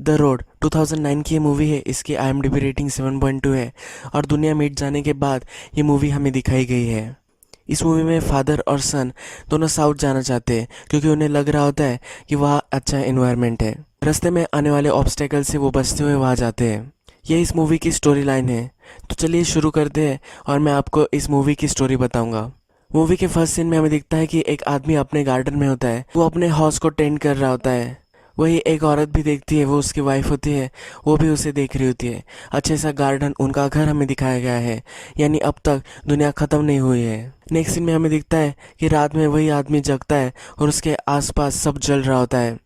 The road 2009 की ये movie है। इसकी IMDb रेटिंग 7.2 है और दुनिया मिट जाने के बाद ये मूवी हमें दिखाई गई है। इस मूवी में फादर और सन दोनों साउथ जाना चाहते हैं क्योंकि उन्हें लग रहा होता है कि वहाँ अच्छा एनवायरनमेंट है। रास्ते में आने वाले ऑब्स्टेकल से वो बचते हुए वहाँ जाते हैं। ये इस मूवी की स्टोरी लाइन है। तो चलिए शुरू करते हैं और मैं आपको इस मूवी की स्टोरी बताऊंगा। मूवी के फर्स्ट सीन में हमें दिखता है कि एक आदमी अपने गार्डन में होता है। वो अपने हाउस को टेंड कर रहा होता है। वही एक औरत भी देखती है, वो उसकी वाइफ होती है, वो भी उसे देख रही होती है। अच्छे सा गार्डन, उनका घर हमें दिखाया गया है, यानी अब तक दुनिया खत्म नहीं हुई है। नेक्स्ट सीन में हमें दिखता है कि रात में वही आदमी जगता है और उसके आसपास सब जल रहा होता है।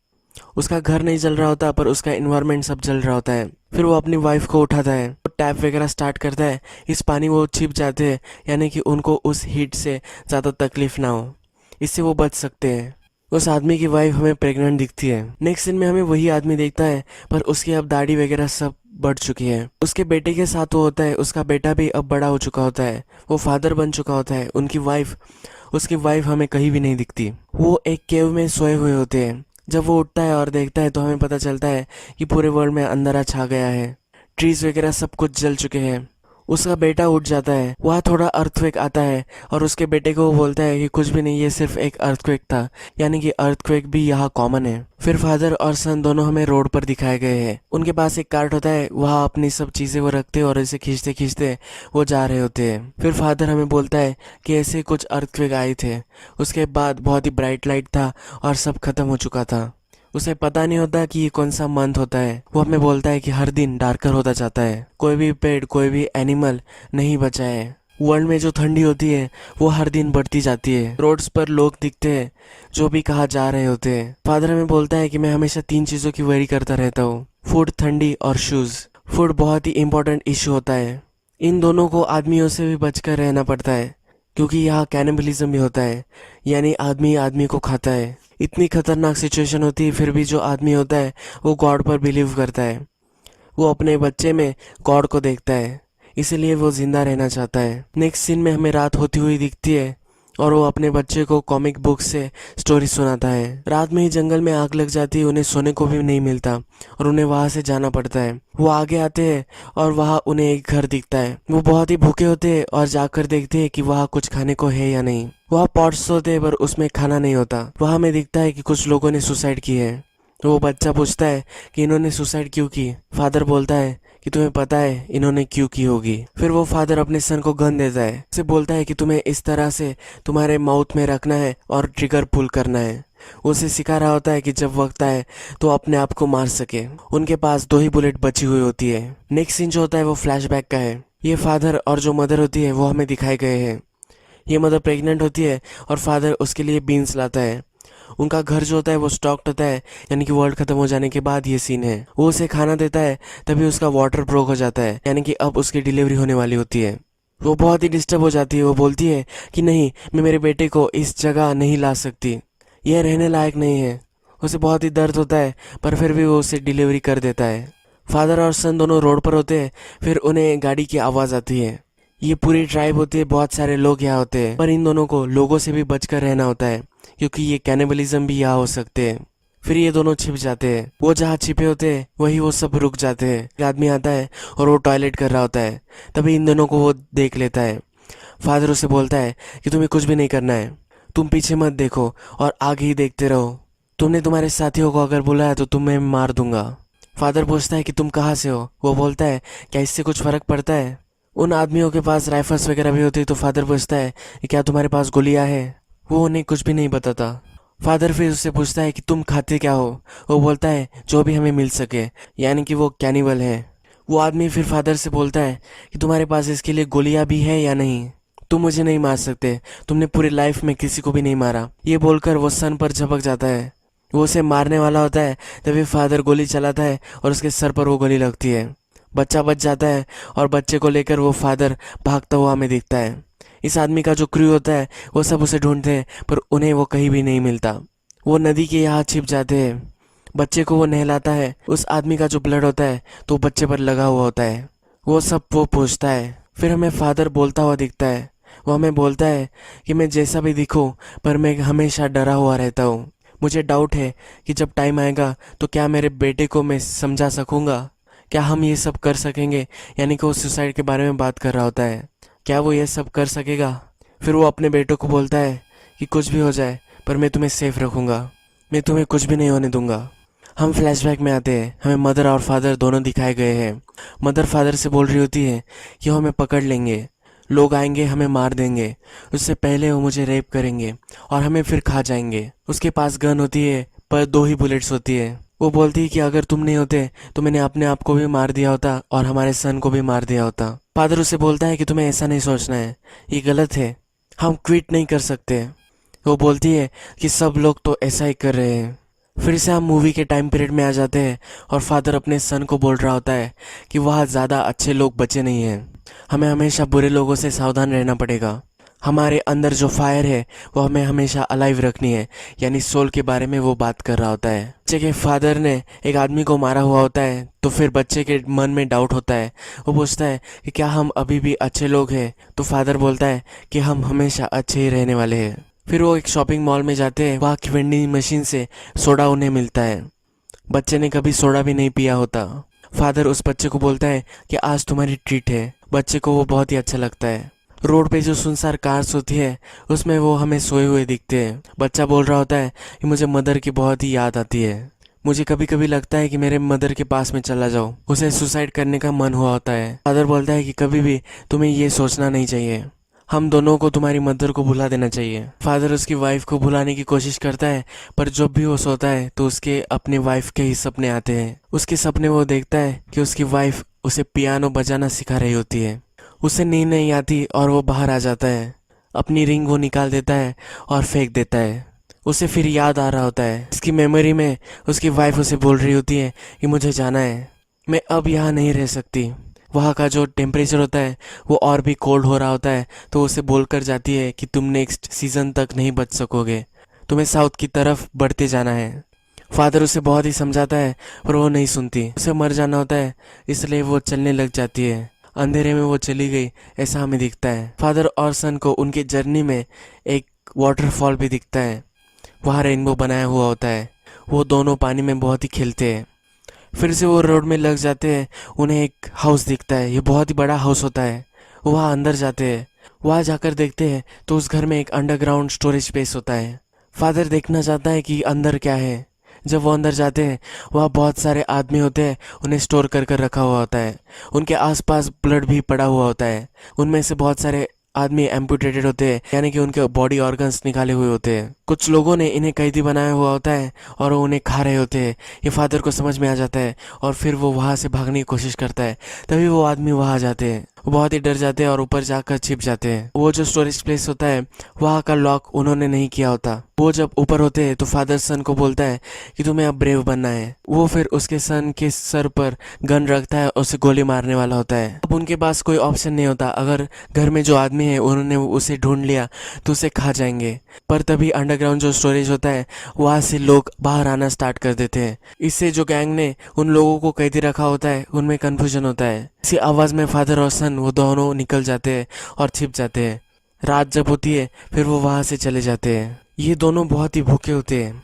उसका घर नहीं जल रहा होता पर उसका इन्वायरमेंट सब जल रहा होता है। फिर वो अपनी वाइफ को उठाता है, टैप वगैरह स्टार्ट करता है। इस पानी वो छिप जाते हैं, यानी कि उनको उस हीट से ज़्यादा तकलीफ ना हो, इससे वो बच सकते हैं। उस आदमी की वाइफ हमें प्रेग्नेंट दिखती है। नेक्स्ट सीन में हमें वही आदमी देखता है पर उसकी अब दाढ़ी वगैरह सब बढ़ चुकी है। उसके बेटे के साथ वो होता है, उसका बेटा भी अब बड़ा हो चुका होता है, वो फादर बन चुका होता है। उसकी वाइफ हमें कहीं भी नहीं दिखती। वो एक केव में सोए हुए होते हैं। जब वो उठता है और देखता है तो हमें पता चलता है कि पूरे वर्ल्ड में अंधेरा छा गया है, ट्रीज वगैरह सब कुछ जल चुके हैं। उसका बेटा उठ जाता है, वहाँ थोड़ा अर्थक्वेक आता है और उसके बेटे को वो बोलता है कि कुछ भी नहीं, ये सिर्फ एक अर्थक्वेक था, यानी कि अर्थक्वेक भी यहाँ कॉमन है। फिर फादर और सन दोनों हमें रोड पर दिखाए गए हैं। उनके पास एक कार्ट होता है, वहाँ अपनी सब चीजें वो रखते और इसे खींचते खींचते वो जा रहे होते हैं। फिर फादर हमें बोलता है कि ऐसे कुछ अर्थक्वेक आए थे, उसके बाद बहुत ही ब्राइट लाइट था और सब खत्म हो चुका था। उसे पता नहीं होता कि ये कौन सा मंथ होता है। वो हमें बोलता है कि हर दिन डार्कर होता जाता है, कोई भी पेड़, कोई भी एनिमल नहीं बचा है। वर्ल्ड में जो ठंडी होती है वो हर दिन बढ़ती जाती है। रोड्स पर लोग दिखते हैं जो भी कहाँ जा रहे होते हैं। फादर हमें बोलता है कि मैं हमेशा 3 चीज़ों की वरी करता रहता हूँ, फूड, ठंडी और शूज़। फूड बहुत ही इंपॉर्टेंट इशू होता है। इन दोनों को आदमियों से भी बचकर रहना पड़ता है क्योंकि यहाँ कैनिबलिज्म भी होता है, यानी आदमी आदमी को खाता है। इतनी खतरनाक सिचुएशन होती है, फिर भी जो आदमी होता है वो गॉड पर बिलीव करता है। वो अपने बच्चे में गॉड को देखता है, इसीलिए वो जिंदा रहना चाहता है। नेक्स्ट सीन में हमें रात होती हुई दिखती है और वो अपने बच्चे को कॉमिक बुक से स्टोरी सुनाता है। रात में ही जंगल में आग लग जाती है, उन्हें सोने को भी नहीं मिलता और उन्हें वहां से जाना पड़ता है। वो आगे आते हैं और वहां उन्हें एक घर दिखता है। वो बहुत ही भूखे होते हैं और जाकर देखते हैं कि वहां कुछ खाने को है या नहीं। वहाँ पॉट्स होते हैं पर उसमें खाना नहीं होता। वहां हमें दिखता है कि कुछ लोगों ने सुसाइड की है। तो वो बच्चा पूछता है कि इन्होंने सुसाइड क्यों की। फादर बोलता है कि तुम्हें पता है इन्होंने क्यों की होगी। फिर वो फादर अपने सन को गन देता है, उसे बोलता है कि तुम्हें इस तरह से तुम्हारे माउथ में रखना है और ट्रिगर पुल करना है। उसे सिखा रहा होता है कि जब वक्त आए तो अपने आप को मार सके। उनके पास 2 ही बुलेट बची हुई होती है। नेक्स्ट सीन जो होता है वो फ्लैशबैक का है। ये फादर और जो मदर होती है वो हमें दिखाए गए हैं। ये मदर प्रेग्नेंट होती है और फादर उसके लिए बीन्स लाता है। उनका घर जो होता है वो स्टॉक्ड होता है, यानी कि वर्ल्ड खत्म हो जाने के बाद ये सीन है। वो उसे खाना देता है, तभी उसका वाटर ब्रोक हो जाता है, यानी कि अब उसकी डिलीवरी होने वाली होती है। वो बहुत ही डिस्टर्ब हो जाती है। वो बोलती है कि नहीं, मैं मेरे बेटे को इस जगह नहीं ला सकती, यह रहने लायक नहीं है। उसे बहुत ही दर्द होता है पर फिर भी वो उसे डिलीवरी कर देता है। फादर और सन दोनों रोड पर होते हैं। फिर उन्हें गाड़ी की आवाज़ आती है। ये पूरी ट्राइब होती है, बहुत सारे लोग यहाँ होते हैं, पर इन दोनों को लोगों से भी बचकर रहना होता है क्योंकि ये कैनिबलिज्म भी यहाँ हो सकते हैं। फिर ये दोनों छिप जाते हैं। वो जहाँ छिपे होते हैं वही वो सब रुक जाते हैं। एक आदमी आता है और वो टॉयलेट कर रहा होता है, तभी इन दोनों को वो देख लेता है। फादर उसे बोलता है कि तुम्हें कुछ भी नहीं करना है, तुम पीछे मत देखो और आगे ही देखते रहो। तुमने तुम्हारे साथियों को अगर बुलाया तो तुम्हें मार दूंगा। फादर पूछता है कि तुम कहाँ से हो। वो बोलता है क्या इससे कुछ फर्क पड़ता है। उन आदमियों के पास राइफल्स वगैरह भी होती है। तो फादर पूछता है कि क्या तुम्हारे पास गोलियां है। वो उन्हें कुछ भी नहीं बताता। फादर फिर उससे पूछता है कि तुम खाते क्या हो। वो बोलता है जो भी हमें मिल सके, यानी कि वो कैनिबल है। वो आदमी फिर फादर से बोलता है कि तुम्हारे पास इसके लिए गोलियां भी है या नहीं, तुम मुझे नहीं मार सकते, तुमने पूरी लाइफ में किसी को भी नहीं मारा। ये बोलकर वो सन पर झपक जाता है। वो उसे मारने वाला होता है, तभी फादर गोली चलाता है और उसके सर पर वो गोली लगती है। बच्चा बच जाता है और बच्चे को लेकर वो फादर भागता हुआ हमें दिखता है। इस आदमी का जो क्रू होता है वो सब उसे ढूंढते हैं पर उन्हें वो कहीं भी नहीं मिलता। वो नदी के यहाँ छिप जाते हैं। बच्चे को वो नहलाता है। उस आदमी का जो ब्लड होता है तो बच्चे पर लगा हुआ होता है। वो सब वो पूछता है। फिर हमें फादर बोलता हुआ दिखता है। वो हमें बोलता है कि मैं जैसा भी दिखूं पर मैं हमेशा डरा हुआ रहता हूँ। मुझे डाउट है कि जब टाइम आएगा तो क्या मेरे बेटे को मैं समझा सकूंगा, क्या हम ये सब कर सकेंगे। यानी कि वो सुसाइड के बारे में बात कर रहा होता है, क्या वो ये सब कर सकेगा। फिर वो अपने बेटों को बोलता है कि कुछ भी हो जाए पर मैं तुम्हें सेफ रखूंगा, मैं तुम्हें कुछ भी नहीं होने दूंगा। हम फ्लैशबैक में आते हैं, हमें मदर और फादर दोनों दिखाए गए हैं। मदर फादर से बोल रही होती है कि वो हमें पकड़ लेंगे, लोग आएंगे हमें मार देंगे, उससे पहले वो मुझे रेप करेंगे और हमें फिर खा जाएंगे। उसके पास गन होती है पर 2 ही बुलेट्स होती है। वो बोलती है कि अगर तुम नहीं होते तो मैंने अपने आप को भी मार दिया होता और हमारे सन को भी मार दिया होता। फादर उसे बोलता है कि तुम्हें ऐसा नहीं सोचना है, ये गलत है, हम क्विट नहीं कर सकते। वो बोलती है कि सब लोग तो ऐसा ही कर रहे हैं। फिर से हम मूवी के टाइम पीरियड में आ जाते हैं और फादर अपने सन को बोल रहा होता है कि वहाँ ज़्यादा अच्छे लोग बचे नहीं हैं, हमें हमेशा बुरे लोगों से सावधान रहना पड़ेगा। हमारे अंदर जो फायर है वो हमें हमेशा अलाइव रखनी है, यानी सोल के बारे में वो बात कर रहा होता है। बच्चे के फादर ने एक आदमी को मारा हुआ होता है तो फिर बच्चे के मन में डाउट होता है। वो पूछता है कि क्या हम अभी भी अच्छे लोग हैं, तो फादर बोलता है कि हम हमेशा अच्छे ही रहने वाले हैं। फिर वो एक शॉपिंग मॉल में जाते हैं, वहाँ की वेंडिंग मशीन से सोडा उन्हें मिलता है। बच्चे ने कभी सोडा भी नहीं पिया होता। फादर उस बच्चे को बोलता है कि आज तुम्हारी ट्रीट है। बच्चे को वो बहुत ही अच्छा लगता है। रोड पे जो सुनसान कार्स होती है उसमें वो हमें सोए हुए दिखते हैं। बच्चा बोल रहा होता है कि मुझे मदर की बहुत ही याद आती है, मुझे कभी कभी लगता है कि मेरे मदर के पास में चला जाऊं। उसे सुसाइड करने का मन हुआ होता है। फादर बोलता है कि कभी भी तुम्हें ये सोचना नहीं चाहिए, हम दोनों को तुम्हारी मदर को भुला देना चाहिए। फादर उसकी वाइफ को भुलाने की कोशिश करता है पर जब भी वो सोता है तो उसके अपने वाइफ के ही सपने आते हैं। उसके सपने वो देखता है कि उसकी वाइफ उसे पियानो बजाना सिखा रही होती है। उसे नींद नहीं आती और वो बाहर आ जाता है। अपनी रिंग वो निकाल देता है और फेंक देता है। उसे फिर याद आ रहा होता है, इसकी मेमोरी में उसकी वाइफ उसे बोल रही होती है कि मुझे जाना है, मैं अब यहाँ नहीं रह सकती। वहाँ का जो टेम्परेचर होता है वो और भी कोल्ड हो रहा होता है, तो उसे बोलकर जाती है कि तुम नेक्स्ट सीजन तक नहीं बच सकोगे, तुम्हें साउथ की तरफ बढ़ते जाना है। फादर उसे बहुत ही समझाता है पर वो नहीं सुनती। उसे मर जाना होता है इसलिए वो चलने लग जाती है। अंधेरे में वो चली गई ऐसा हमें दिखता है। फादर और सन को उनकी जर्नी में एक वाटरफॉल भी दिखता है, वहाँ रेनबो बनाया हुआ होता है। वो दोनों पानी में बहुत ही खेलते हैं। फिर से वो रोड में लग जाते हैं, उन्हें एक हाउस दिखता है, ये बहुत ही बड़ा हाउस होता है। वो वहाँ अंदर जाते हैं। वहाँ जाकर देखते हैं तो उस घर में एक अंडरग्राउंड स्टोरेज स्पेस होता है। फादर देखना चाहता है कि अंदर क्या है। जब वो अंदर जाते हैं वहाँ बहुत सारे आदमी होते हैं, उन्हें स्टोर कर कर रखा हुआ होता है। उनके आसपास ब्लड भी पड़ा हुआ होता है। उनमें से बहुत सारे आदमी एम्पुटेटेड होते हैं, यानी कि उनके बॉडी ऑर्गन्स निकाले हुए होते हैं। कुछ लोगों ने इन्हें कैदी बनाया हुआ होता है और वो उन्हें खा रहे होते हैं। ये फादर को समझ में आ जाता है और फिर वो वहाँ से भागने की कोशिश करता है। तभी वो आदमी वहाँ जाते हैं, वो बहुत ही डर जाते हैं और ऊपर जाकर छिप जाते हैं। वो जो स्टोरेज प्लेस होता है वहाँ का लॉक उन्होंने नहीं किया होता। वो जब ऊपर होते हैं तो फादर सन को बोलता है कि तुम्हें अब ब्रेव बनना है। वो फिर उसके सन के सर पर गन रखता है और उसे गोली मारने वाला होता है। अब उनके पास कोई ऑप्शन नहीं होता, अगर घर में जो आदमी है उन्होंने उसे ढूंढ लिया तो उसे खा जाएंगे। पर तभी अंडरग्राउंड जो स्टोरेज होता है वहाँ से लोग बाहर आना स्टार्ट कर देते हैं। इससे जो गैंग ने उन लोगों को कैदी रखा होता है उनमें कंफ्यूजन होता है। इसी आवाज़ में फादर और सन वो दोनों निकल जाते हैं और छिप जाते हैं। रात जब होती है फिर वो वहाँ से चले जाते हैं। ये दोनों बहुत ही भूखे होते हैं।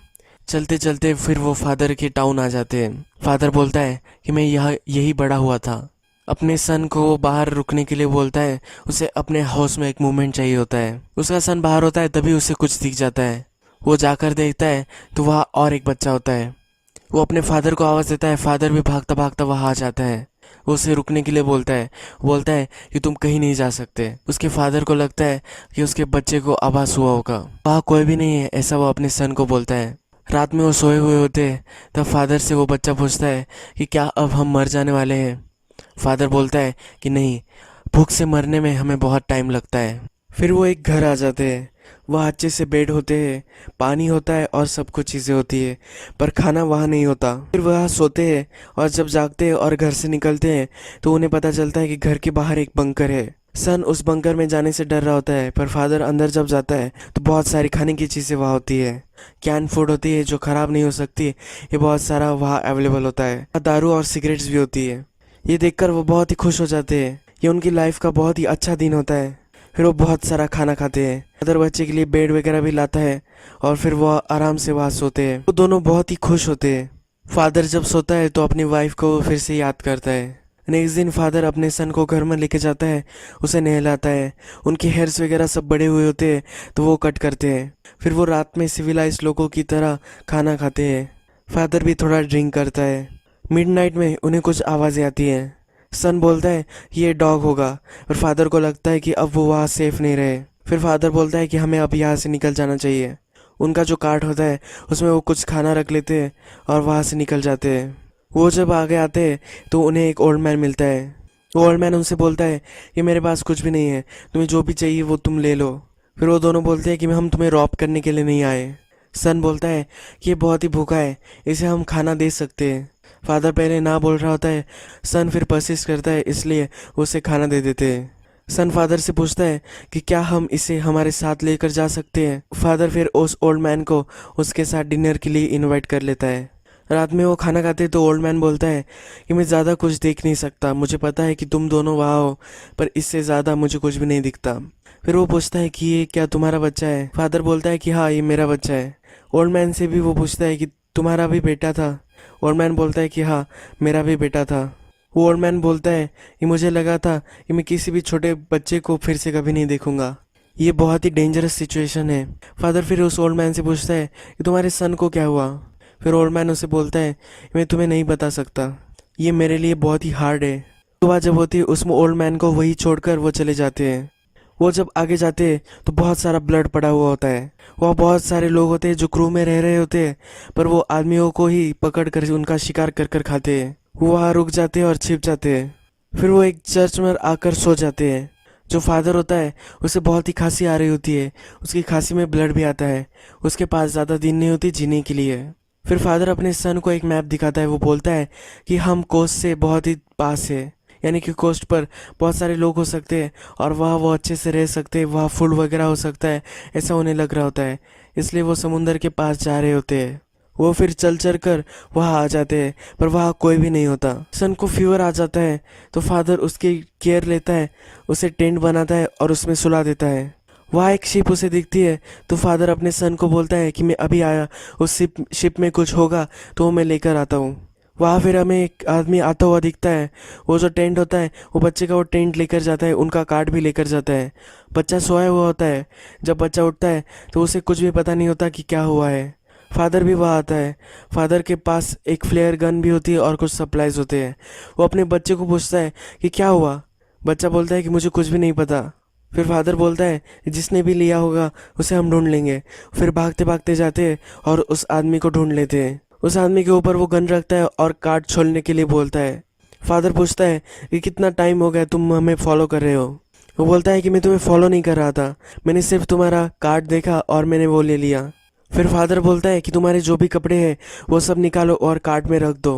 चलते चलते फिर वो फादर के टाउन आ जाते हैं। फादर बोलता है कि मैं यहाँ यही बड़ा हुआ था। अपने सन को वो बाहर रुकने के लिए बोलता है, उसे अपने हाउस में एक मूवमेंट चाहिए होता है। उसका सन बाहर होता है तभी उसे कुछ दिख जाता है। वो जाकर देखता है तो वहाँ और एक बच्चा होता है। वो अपने फादर को आवाज़ देता है, फादर भी भागता भागता वहाँ आ जाता है। वो उसे रुकने के लिए बोलता है कि तुम कहीं नहीं जा सकते। उसके फादर को लगता है कि उसके बच्चे को आभास हुआ होगा, वहाँ कोई भी नहीं है, ऐसा वो अपने सन को बोलता है। रात में वो सोए हुए होते हैं तब फादर से वो बच्चा पूछता है कि क्या अब हम मर जाने वाले हैं। फादर बोलता है कि नहीं, भूख से मरने में हमें बहुत टाइम लगता है। फिर वो एक घर आ जाते हैं, वहाँ अच्छे से बेड होते हैं, पानी होता है और सब कुछ चीज़ें होती है, पर खाना वहाँ नहीं होता। फिर वहाँ सोते हैं और जब जागते हैं और घर से निकलते हैं तो उन्हें पता चलता है कि घर के बाहर एक बंकर है। सन उस बंकर में जाने से डर रहा होता है, पर फादर अंदर जब जाता है तो बहुत सारी खाने की चीज़ें वहाँ होती है। कैन फूड होती है जो ख़राब नहीं हो सकती, ये बहुत सारा वहाँ अवेलेबल होता है। दारू और सिगरेट्स भी होती है। ये देखकर वो बहुत ही खुश हो जाते हैं। ये उनकी लाइफ का बहुत ही अच्छा दिन होता है। फिर वो बहुत सारा खाना खाते हैं। फादर बच्चे के लिए बेड वगैरह भी लाता है और फिर वो आराम से वहाँ सोते हैं। वो दोनों बहुत ही खुश होते हैं। फादर जब सोता है तो अपनी वाइफ को फिर से याद करता है। नेक्स्ट दिन फादर अपने सन को घर में लेके जाता है, उसे नहलाता है। उनके हेयर्स वगैरह सब बड़े हुए होते हैं तो वो कट करते हैं। फिर वो रात में सिविलाइज लोगों की तरह खाना खाते हैं। फादर भी थोड़ा ड्रिंक करता है। मिडनाइट में उन्हें कुछ आवाज़ें आती हैं। सन बोलता है कि ये डॉग होगा और फादर को लगता है कि अब वो वहाँ सेफ नहीं रहे। फिर फादर बोलता है कि हमें अब यहाँ से निकल जाना चाहिए। उनका जो कार्ट होता है उसमें वो कुछ खाना रख लेते हैं और वहाँ से निकल जाते हैं। वो जब आगे आते हैं तो उन्हें एक ओल्ड मैन मिलता है। वो ओल्ड मैन उनसे बोलता है कि मेरे पास कुछ भी नहीं है, तुम्हें जो भी चाहिए वो तुम ले लो। फिर वो दोनों बोलते हैं कि हम तुम्हें रॉब करने के लिए नहीं आए। सन बोलता है कि ये बहुत ही भूखा है, इसे हम खाना दे सकते हैं। फादर पहले ना बोल रहा होता है। सन फिर परसिस्ट करता है, इसलिए वो उसे खाना दे देते हैं। सन फादर से पूछता है कि क्या हम इसे हमारे साथ लेकर जा सकते हैं। फादर फिर उस ओल्ड मैन को उसके साथ डिनर के लिए इनवाइट कर लेता है। रात में वो खाना खाते तो ओल्ड मैन बोलता है कि मैं ज़्यादा कुछ देख नहीं सकता, मुझे पता है कि तुम दोनों वहाँ हो, पर इससे ज़्यादा मुझे कुछ भी नहीं दिखता। फिर वो पूछता है कि ये क्या तुम्हारा बच्चा है। फादर बोलता है कि हाँ, ये मेरा बच्चा है। ओल्ड मैन से भी वो पूछता है कि तुम्हारा भी बेटा था। ओल्ड मैन बोलता है कि हाँ, मेरा भी बेटा था। वो ओल्ड मैन बोलता है कि मुझे लगा था कि मैं किसी भी छोटे बच्चे को फिर से कभी नहीं देखूंगा, ये बहुत ही डेंजरस सिचुएशन है। फादर फिर उस ओल्ड मैन से पूछता है कि तुम्हारे सन को क्या हुआ। फिर ओल्ड मैन उसे बोलता है मैं तुम्हें नहीं बता सकता, ये मेरे लिए बहुत ही हार्ड है। सुबह जब होती है उसमें ओल्ड मैन को वही छोड़कर वो चले जाते हैं। वो जब आगे जाते हैं तो बहुत सारा ब्लड पड़ा हुआ होता है। वहाँ बहुत सारे लोग होते हैं जो क्रू में रह रहे होते हैं, पर वो आदमियों को ही पकड़ कर उनका शिकार कर कर खाते हैं। वो वहाँ रुक जाते हैं और छिप जाते हैं। फिर वो एक चर्च में आकर सो जाते हैं। जो फादर होता है उसे बहुत ही खांसी आ रही होती है, उसकी खांसी में ब्लड भी आता है। उसके पास ज़्यादा दिन नहीं होती जीने के लिए। फिर फादर अपने सन को एक मैप दिखाता है। वो बोलता है कि हम कोस्ट से बहुत ही पास है, यानी कि कोस्ट पर बहुत सारे लोग हो सकते हैं और वहाँ वो अच्छे से रह सकते हैं, वहाँ फूड वगैरह हो सकता है, ऐसा उन्हें लग रहा होता है। इसलिए वो समुंदर के पास जा रहे होते हैं। वो फिर चल चल कर वहाँ आ जाते हैं, पर वहाँ कोई भी नहीं होता। सन को फीवर आ जाता है तो फादर उसकी केयर लेता है, उसे टेंट बनाता है और उसमें सुला देता है। वहाँ एक शिप उसे दिखती है तो फादर अपने सन को बोलता है कि मैं अभी आया, उस शिप में कुछ होगा तो वो मैं लेकर आता हूँ। वहाँ फिर हमें एक आदमी आता हुआ दिखता है। वो जो टेंट होता है वो बच्चे का वो टेंट लेकर जाता है, उनका कार्ड भी लेकर जाता है। बच्चा सोया हुआ होता है। जब बच्चा उठता है तो उसे कुछ भी पता नहीं होता कि क्या हुआ है। फादर भी वहाँ आता है। फादर के पास एक फ्लेयर गन भी होती है और कुछ सप्लाईज होते हैं। वो अपने बच्चे को पूछता है कि क्या हुआ। बच्चा बोलता है कि मुझे कुछ भी नहीं पता। फिर फादर बोलता है जिसने भी लिया होगा उसे हम ढूंढ लेंगे। फिर भागते भागते जाते हैं और उस आदमी को ढूंढ लेते हैं। उस आदमी के ऊपर वो गन रखता है और कार्ड छोड़ने के लिए बोलता है। फादर पूछता है कि कितना टाइम हो गया तुम हमें फॉलो कर रहे हो। वो बोलता है कि मैं तुम्हें फॉलो नहीं कर रहा था, मैंने सिर्फ तुम्हारा कार्ड देखा और मैंने वो ले लिया। फिर फादर बोलता है कि तुम्हारे जो भी कपड़े हैं वो सब निकालो और कार्ट में रख दो।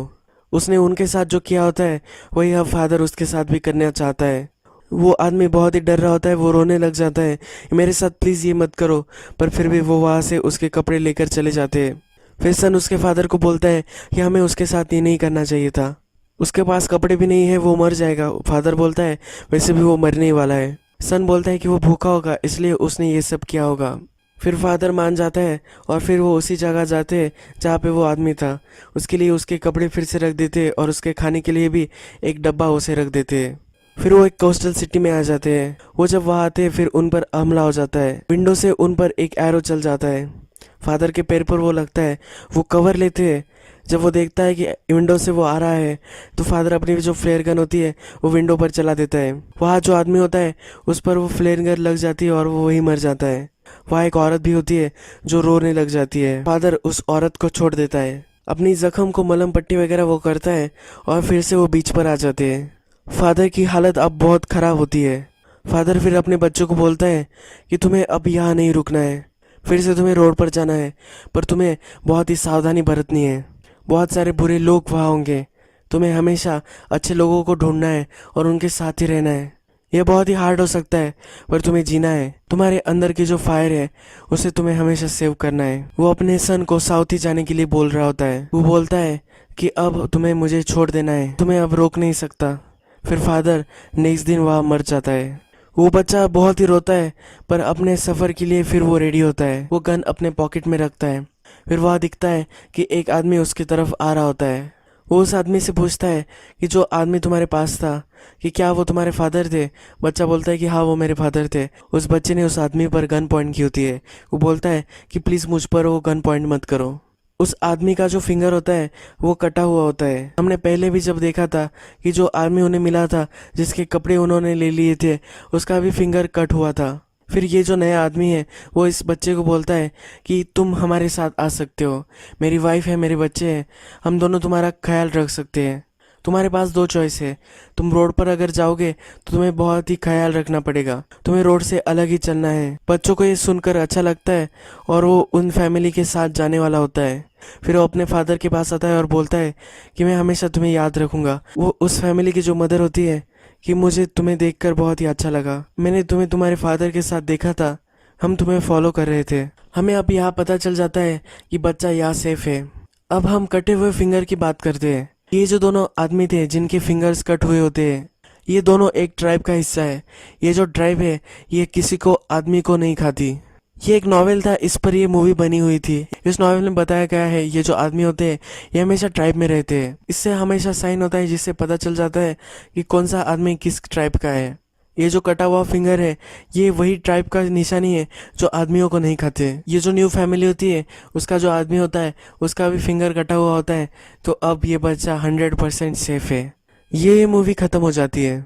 उसने उनके साथ जो किया होता है वही अब फादर उसके साथ भी करना चाहता है। वो आदमी बहुत ही डर रहा होता है, वो रोने लग जाता है, मेरे साथ प्लीज़ ये मत करो। पर फिर भी वो वहाँ से उसके कपड़े लेकर चले जाते हैं। फिर सन उसके फादर को बोलता है कि हमें उसके साथ ये नहीं करना चाहिए था, उसके पास कपड़े भी नहीं है, वो मर जाएगा। फादर बोलता है वैसे भी वो मरने ही वाला है। सन बोलता है कि वो भूखा होगा इसलिए उसने ये सब किया होगा। फिर फादर मान जाता है और फिर वो उसी जगह जाते हैं जहाँ पे वो आदमी था। उसके लिए उसके कपड़े फिर से रख देते हैं और उसके खाने के लिए भी एक डब्बा उसे रख देते हैं। फिर वो एक कोस्टल सिटी में आ जाते हैं। वो जब वहाँ आते हैं फिर उन पर हमला हो जाता है। विंडो से उन पर एक एरो चल जाता है। फादर के पैर पर वो लगता है। वो कवर लेते हैं। जब वो देखता है कि विंडो से वो आ रहा है तो फादर अपनी जो फ्लेयर गन होती है वो विंडो पर चला देता है। वहाँ जो आदमी होता है उस पर वो फ्लेयर गन लग जाती है और वो वहीं मर जाता है। वहाँ एक औरत भी होती है जो रोने लग जाती है। फादर उस औरत को छोड़ देता है। अपनी जख्म को मलहम पट्टी वगैरह वो करता है और फिर से वो बीच पर आ जाते हैं। फादर की हालत अब बहुत ख़राब होती है। फादर फिर अपने बच्चों को बोलता है कि तुम्हें अब यहाँ नहीं रुकना है, फिर से तुम्हें रोड पर जाना है, पर तुम्हें बहुत ही सावधानी बरतनी है। बहुत सारे बुरे लोग वहाँ होंगे, तुम्हें हमेशा अच्छे लोगों को ढूंढना है और उनके साथ ही रहना है। यह बहुत ही हार्ड हो सकता है पर तुम्हें जीना है। तुम्हारे अंदर की जो फायर है उसे तुम्हें हमेशा सेव करना है। वो अपने सन को साउथ ही जाने के लिए बोल रहा होता है। वो बोलता है कि अब तुम्हें मुझे छोड़ देना है, तुम्हें अब रोक नहीं सकता। फिर फादर नेक्स्ट दिन वहाँ मर जाता है। वो बच्चा बहुत ही रोता है, पर अपने सफ़र के लिए फिर वो रेडी होता है। वो गन अपने पॉकेट में रखता है। फिर वहाँ दिखता है कि एक आदमी उसकी तरफ आ रहा होता है। वो उस आदमी से पूछता है कि जो आदमी तुम्हारे पास था, कि क्या वो तुम्हारे फादर थे। बच्चा बोलता है कि हाँ, वो मेरे फादर थे। उस बच्चे ने उस आदमी पर गन पॉइंट की होती है। वो बोलता है कि प्लीज़ मुझ पर वो गन पॉइंट मत करो। उस आदमी का जो फिंगर होता है वो कटा हुआ होता है। हमने पहले भी जब देखा था कि जो आदमी उन्हें मिला था, जिसके कपड़े उन्होंने ले लिए थे, उसका भी फिंगर कट हुआ था। फिर ये जो नया आदमी है वो इस बच्चे को बोलता है कि तुम हमारे साथ आ सकते हो, मेरी वाइफ है, मेरे बच्चे हैं, हम दोनों तुम्हारा ख्याल रख सकते हैं। तुम्हारे पास दो चॉइस है, तुम रोड पर अगर जाओगे तो तुम्हें बहुत ही ख्याल रखना पड़ेगा, तुम्हें रोड से अलग ही चलना है। बच्चों को ये सुनकर अच्छा लगता है और वो उन फैमिली के साथ जाने वाला होता है। फिर वो अपने फादर के पास आता है और बोलता है कि मैं हमेशा तुम्हें याद रखूंगा। वो उस फैमिली की जो मदर होती है कि मुझे तुम्हें देखकर बहुत ही अच्छा लगा, मैंने तुम्हें तुम्हारे फादर के साथ देखा था, हम तुम्हें फॉलो कर रहे थे। हमें अब यहाँ पता चल जाता है कि बच्चा यहाँ सेफ है। अब हम कटे हुए फिंगर की बात करते हैं। ये जो दोनों आदमी थे जिनके फिंगर्स कट हुए होते हैं, ये दोनों एक ट्राइब का हिस्सा है। ये जो ट्राइब है ये किसी को आदमी को नहीं खाती। ये एक नॉवेल था, इस पर ये मूवी बनी हुई थी। इस नॉवेल में बताया गया है ये जो आदमी होते हैं ये हमेशा ट्राइब में रहते हैं। इससे हमेशा साइन होता है जिससे पता चल जाता है कि कौन सा आदमी किस ट्राइब का है। ये जो कटा हुआ फिंगर है ये वही ट्राइब का निशानी है जो आदमियों को नहीं खाते। ये जो न्यू फैमिली होती है उसका जो आदमी होता है उसका भी फिंगर कटा हुआ होता है। तो अब ये बच्चा 100% सेफ है। ये मूवी खत्म हो जाती है।